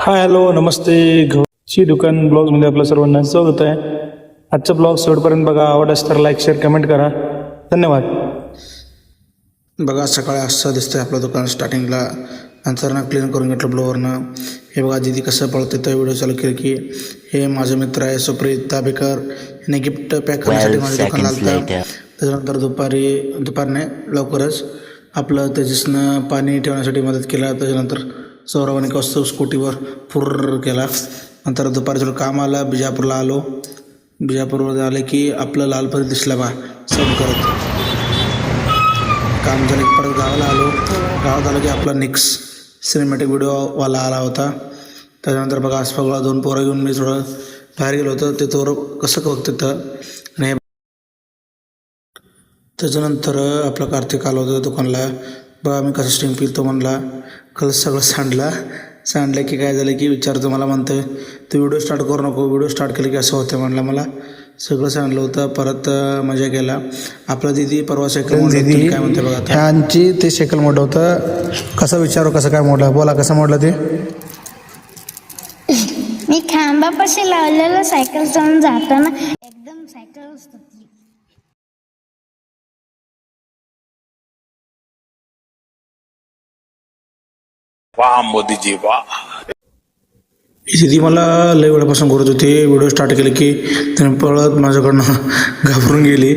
Hi hello नमस्ते. घरची दुकान ब्लॉग्समध्ये आपलं सर्वांना स्वागत आहे. आजचा ब्लॉग शेवटपर्यंत बघा. आवडल्यास तर लाईक शेअर कमेंट करा. धन्यवाद. बघा सकाळी असं दिसतंय आपलं दुकान स्टार्टिंगला. नंतर क्लीन करून घेतलं ब्लोअरनं. हे बघा दीदी कसं पळते तर व्हिडिओ चालू केली की हे माझे मित्र आहे सुप्रीत ताबेकर. याने गिफ्ट पॅक करण्यासाठी माझ्या दुकानला आलं. त्याच्यानंतर दुपारने लवकरच आपलं तेजसनं पाणी ठेवण्यासाठी मदत केला. त्याच्यानंतर सौरवाने कसं स्कूटीवर फुर्र केला. नंतर दुपारी थोडं काम आलं. बिजापूरला आलो. बिजापूरवर आले की आपलं लालपरी दिसला बा सब करत काम झालं की परत गावाला आलो. गावात आलो की आपला निक्स सिनेमॅटिक व्हिडिओवाला आला होता. त्याच्यानंतर बघा आसपासला 2 पोरं घेऊन मी थोडं बाहेर गेलो होतो. ते तोर कसं बघतं तर आणि त्याच्यानंतर आपला कार्तिक आला होता दुकानला. बघा मी कसं स्टिंग पितो म्हणला. सगळं सांडलं की काय झालं की विचारतो मला म्हणतं तू व्हिडिओ स्टार्ट करू नको. व्हिडिओ स्टार्ट केलं की असं होतं म्हणलं. मला सगळं सांडलं होतं. परत मजा केला. आपला दीदी परवा सायकल मोडली काय म्हणते बघा. ह्यांची ते सायकल मोडलं होतं. कसं विचारू कसं काय मोडलं बोला. कसं मोडलं ते मी खांबापाशी लावलेलं सायकल चालून जाताना एकदम सायकल असतो. वाह मोदीजी वाह. दीदी मला लय वेळापासून करत होती. व्हिडिओ स्टार्ट केले की त्याने पळत माझ्याकडनं घाबरून गेली.